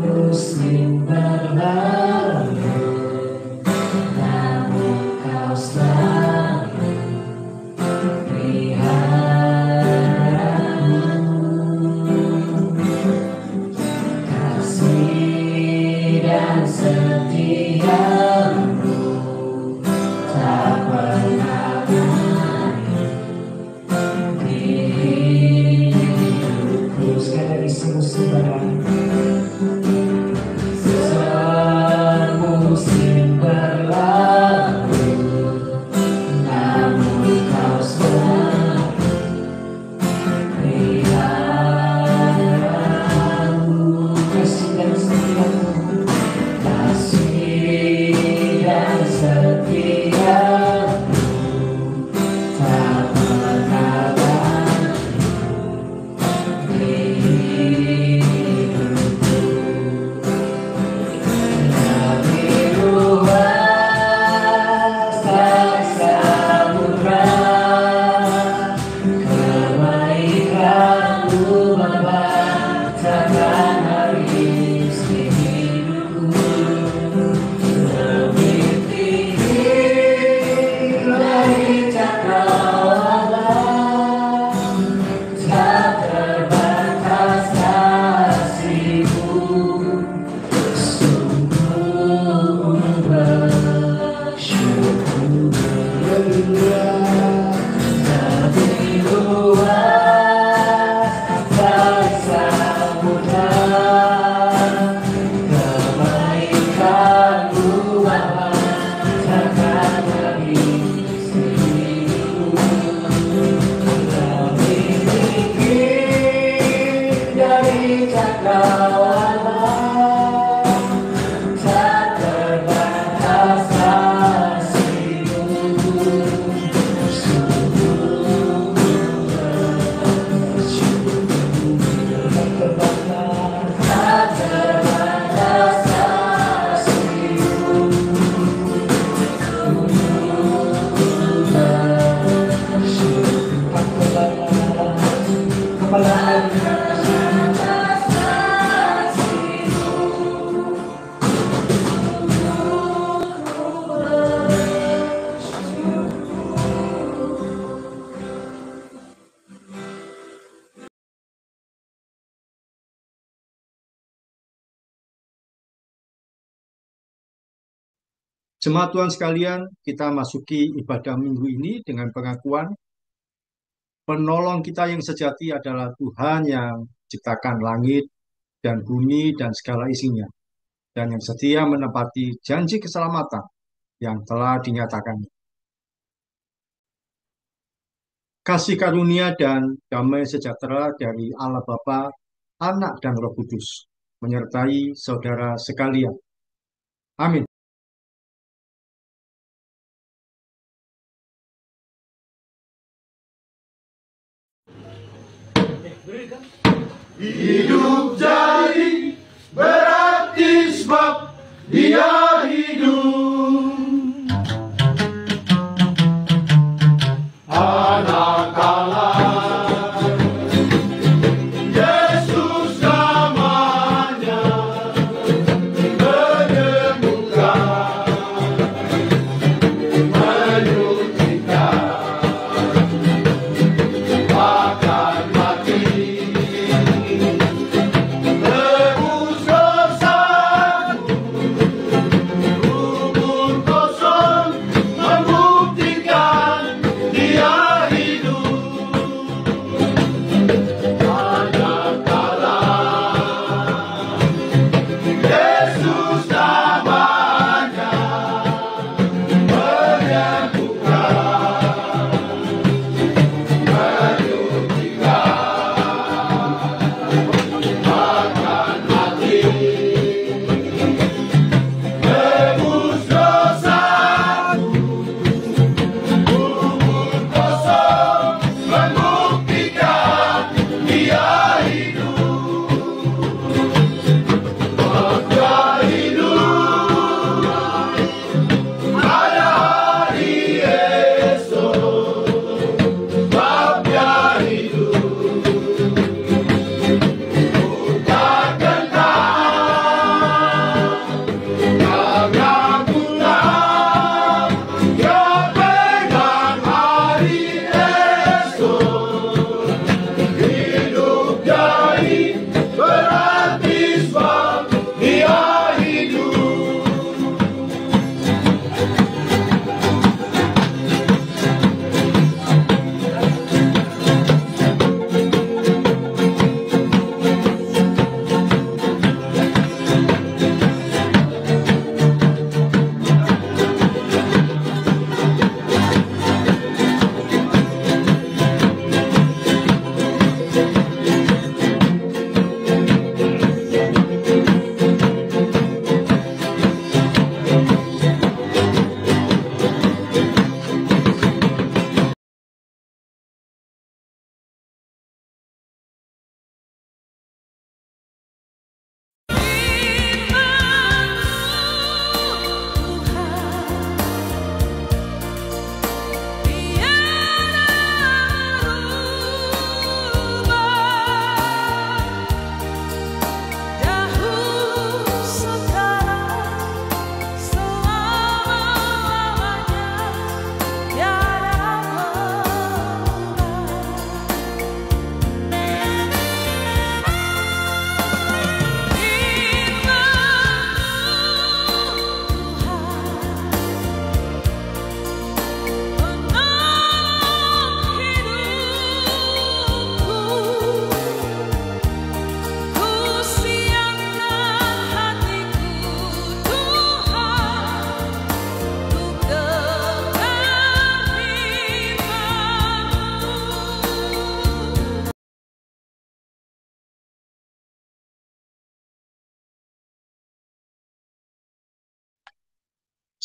Musim berlalu, namun kau selalu peliharaku. Kasih dan setiamu tak pernah di hidupku. Sekali lagi semusim berlalu. Musim berlalu, namun kau selalu peliharaku. Kasih dan setiamu, kasih dan setiamu tak pernah di hidupku. Jemaat Tuhan sekalian, kita masuki ibadah minggu ini dengan pengakuan penolong kita yang sejati adalah Tuhan yang ciptakan langit dan bumi dan segala isinya, dan yang setia menepati janji keselamatan yang telah dinyatakan. Kasih karunia dan damai sejahtera dari Allah Bapa, Anak dan Roh Kudus menyertai saudara sekalian. Amin. Hidup jadi berarti sebab Dia hidup. Anak Allah, Yesus namanya, menyembuhkan, menyucikan, bahkan mati.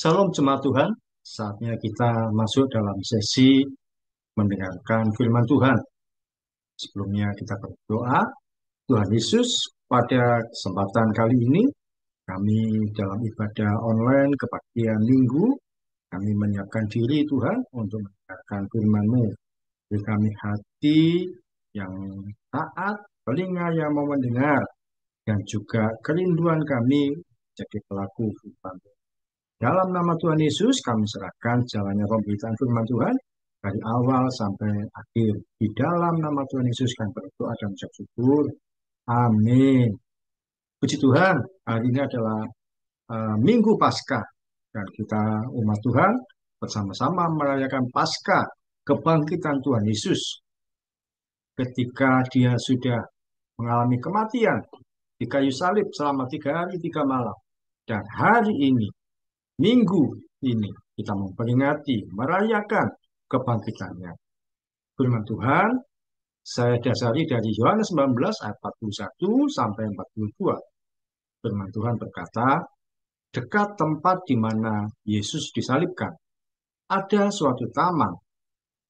Salam jemaat Tuhan, saatnya kita masuk dalam sesi mendengarkan firman Tuhan. Sebelumnya kita berdoa. Tuhan Yesus, pada kesempatan kali ini, kami dalam ibadah online kebaktian minggu, kami menyiapkan diri Tuhan untuk mendengarkan firman-Mu. Beri kami hati yang taat, telinga yang mau mendengar, dan juga kerinduan kami jadi pelaku firman. Dalam nama Tuhan Yesus, kami serahkan jalannya pemberitaan firman Tuhan dari awal sampai akhir. Di dalam nama Tuhan Yesus, kami berdoa dan ucap syukur. Amin. Puji Tuhan, hari ini adalah Minggu Paskah. Dan kita umat Tuhan bersama-sama merayakan Paskah, kebangkitan Tuhan Yesus. Ketika dia sudah mengalami kematian di kayu salib selama 3 hari 3 malam. Dan hari ini, Minggu ini, kita memperingati, merayakan kebangkitannya. Firman Tuhan, saya dasari dari Yohanes 19 ayat 41 sampai 42. Firman Tuhan berkata, dekat tempat di mana Yesus disalibkan, ada suatu taman,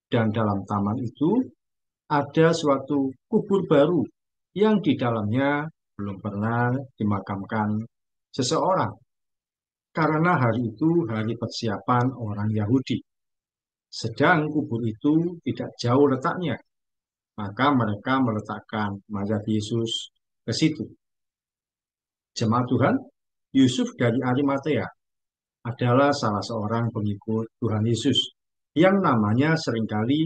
dan dalam taman itu ada suatu kubur baru yang di dalamnya belum pernah dimakamkan seseorang. Karena hari itu hari persiapan orang Yahudi. Sedang kubur itu tidak jauh letaknya, maka mereka meletakkan mayat Yesus ke situ. Jemaat Tuhan, Yusuf dari Arimatea adalah salah seorang pengikut Tuhan Yesus yang namanya seringkali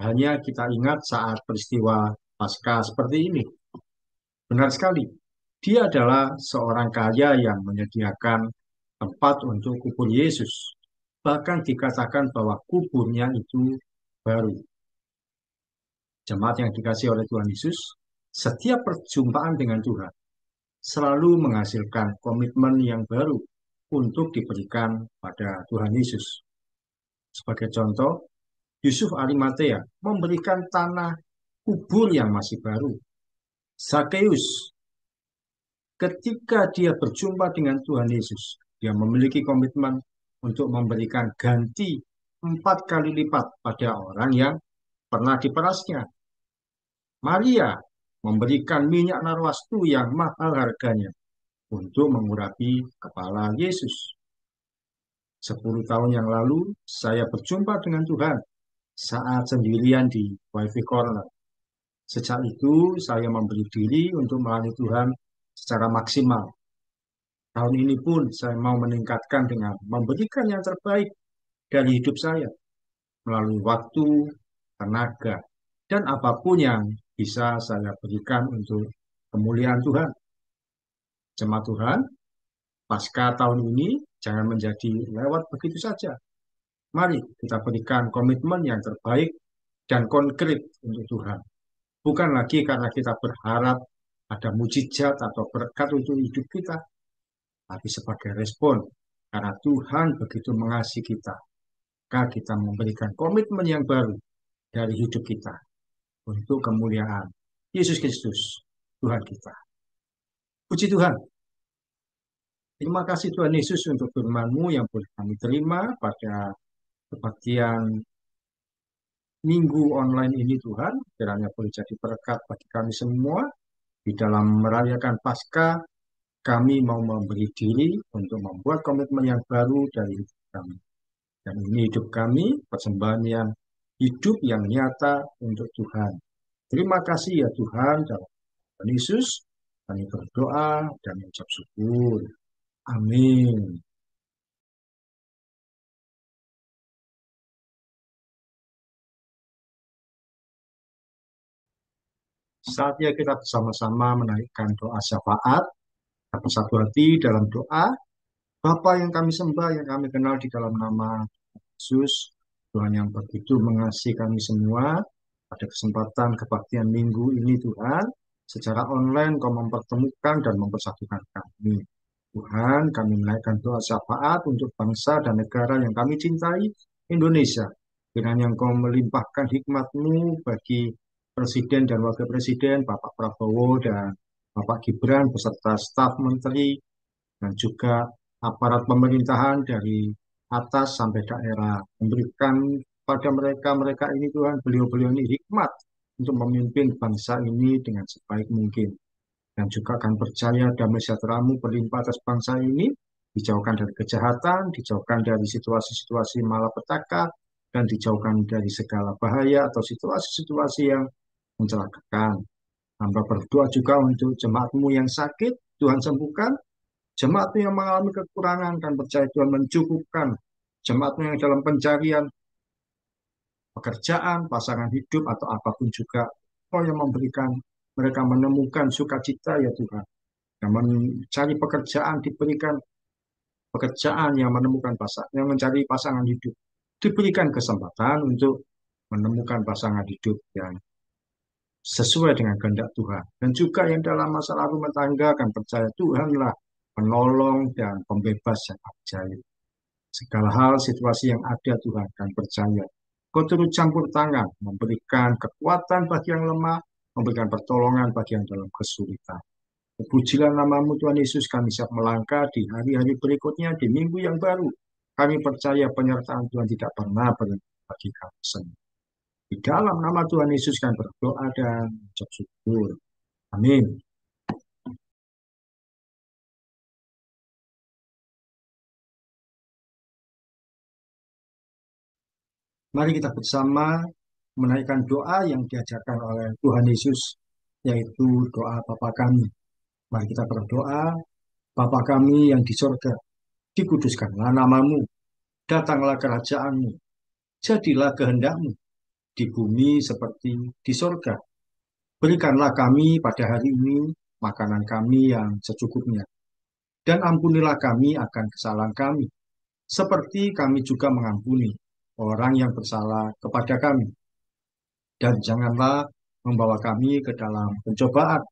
hanya kita ingat saat peristiwa Paskah seperti ini. Benar sekali, dia adalah seorang kaya yang menyediakan tempat untuk kubur Yesus. Bahkan dikatakan bahwa kuburnya itu baru. Jemaat yang dikasihi oleh Tuhan Yesus, setiap perjumpaan dengan Tuhan selalu menghasilkan komitmen yang baru untuk diberikan pada Tuhan Yesus. Sebagai contoh, Yusuf Arimatea memberikan tanah kubur yang masih baru. Zakeus, ketika dia berjumpa dengan Tuhan Yesus, dia memiliki komitmen untuk memberikan ganti 4 kali lipat pada orang yang pernah diperasnya. Maria memberikan minyak narwastu yang mahal harganya untuk mengurapi kepala Yesus. 10 tahun yang lalu, saya berjumpa dengan Tuhan saat sendirian di Wifi Corner. Sejak itu, saya memberi diri untuk melayani Tuhan secara maksimal. Tahun ini pun saya mau meningkatkan dengan memberikan yang terbaik dari hidup saya melalui waktu, tenaga, dan apapun yang bisa saya berikan untuk kemuliaan Tuhan. Jemaat Tuhan, Paskah tahun ini jangan menjadi lewat begitu saja. Mari kita berikan komitmen yang terbaik dan konkret untuk Tuhan. Bukan lagi karena kita berharap ada mujizat atau berkat untuk hidup kita, tapi sebagai respon karena Tuhan begitu mengasihi kita, maka kita memberikan komitmen yang baru dari hidup kita untuk kemuliaan Yesus Kristus, Tuhan kita. Puji Tuhan. Terima kasih Tuhan Yesus untuk firman-Mu yang boleh kami terima pada kebaktian minggu online ini Tuhan. Kiranya boleh jadi berkat bagi kami semua. Di dalam merayakan Paskah, kami mau memberi diri untuk membuat komitmen yang baru dari hidup kami. Dan ini hidup kami, persembahan yang hidup yang nyata untuk Tuhan. Terima kasih ya Tuhan, dalam Tuhan Yesus, kami berdoa dan mengucap syukur. Amin. Saatnya kita bersama-sama menaikkan doa syafaat. Kita bersatu hati dalam doa. Bapa yang kami sembah, yang kami kenal di dalam nama Yesus, Tuhan yang begitu mengasihi kami semua, pada kesempatan kebaktian minggu ini Tuhan, secara online Kau mempertemukan dan mempersatukan kami. Tuhan, kami menaikkan doa syafaat untuk bangsa dan negara yang kami cintai, Indonesia. Kiranya Engkau melimpahkan hikmat-Mu bagi Presiden dan Wakil Presiden, Bapak Prabowo dan Bapak Gibran, beserta staf menteri, dan juga aparat pemerintahan dari atas sampai daerah. Memberikan pada mereka ini Tuhan, beliau-beliau ini hikmat untuk memimpin bangsa ini dengan sebaik mungkin. Dan juga akan percaya damai sejahtera-Mu berlimpah atas bangsa ini, dijauhkan dari kejahatan, dijauhkan dari situasi-situasi malapetaka, dan dijauhkan dari segala bahaya atau situasi-situasi yang mencelakakan. Hamba berdoa juga untuk jemaat-Mu yang sakit, Tuhan sembuhkan. Jemaat-Mu yang mengalami kekurangan, dan percaya Tuhan mencukupkan. Jemaat-Mu yang dalam pencarian pekerjaan, pasangan hidup, atau apapun juga, Kau yang memberikan mereka menemukan sukacita ya Tuhan. Yang mencari pekerjaan diberikan pekerjaan, yang menemukan pasangan, yang mencari pasangan hidup diberikan kesempatan untuk menemukan pasangan hidup yang sesuai dengan kehendak Tuhan. Dan juga yang dalam masalah rumah tangga akan percaya Tuhanlah penolong dan pembebas yang ajaib. Segala hal situasi yang ada Tuhan dan percaya Kau turut campur tangan, memberikan kekuatan bagi yang lemah, memberikan pertolongan bagi yang dalam kesulitan. Pujilah nama-Mu Tuhan Yesus, kami siap melangkah di hari-hari berikutnya, di minggu yang baru. Kami percaya penyertaan Tuhan tidak pernah berhenti bagi kami semua. Di dalam nama Tuhan Yesus kami berdoa dan ucap syukur. Amin. Mari kita bersama menaikkan doa yang diajarkan oleh Tuhan Yesus, yaitu doa Bapa kami. Mari kita berdoa. Bapa kami yang di sorga, dikuduskanlah nama-Mu, datanglah kerajaan-Mu, jadilah kehendak-Mu, di bumi seperti di sorga. Berikanlah kami pada hari ini makanan kami yang secukupnya, dan ampunilah kami akan kesalahan kami, seperti kami juga mengampuni orang yang bersalah kepada kami. Dan janganlah membawa kami ke dalam pencobaan,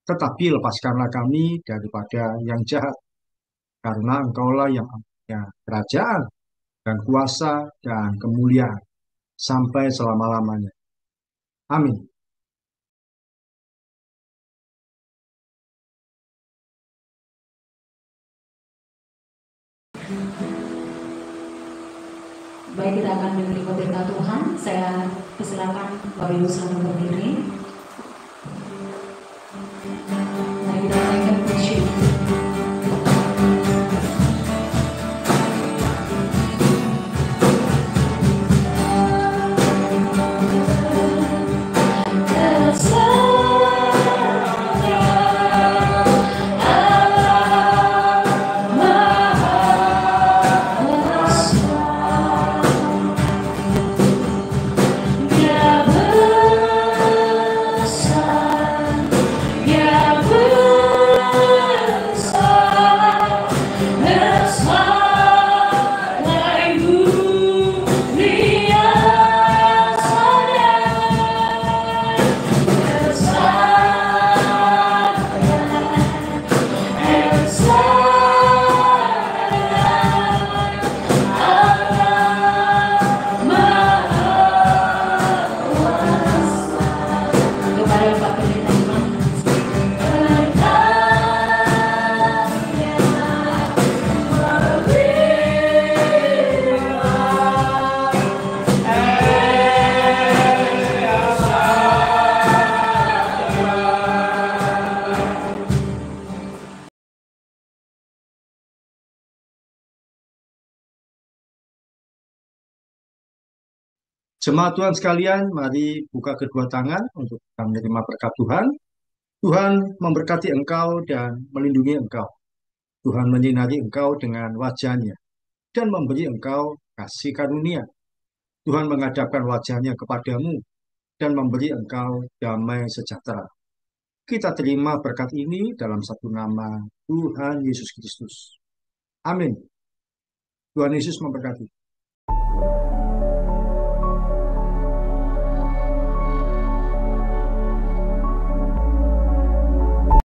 tetapi lepaskanlah kami daripada yang jahat. Karena Engkaulah yang punya kerajaan dan kuasa dan kemuliaan sampai selama-lamanya. Amin. Baik, kita akan dengar berita Tuhan. Saya persilakan Bapak Ibu selamat berdiri. Mari kita naikkan puji. Jemaat Tuhan sekalian, mari buka kedua tangan untuk kita menerima berkat Tuhan. Tuhan memberkati engkau dan melindungi engkau. Tuhan menyinari engkau dengan wajah-Nya dan memberi engkau kasih karunia. Tuhan menghadapkan wajah-Nya kepadamu dan memberi engkau damai sejahtera. Kita terima berkat ini dalam satu nama Tuhan Yesus Kristus. Amin. Tuhan Yesus memberkati.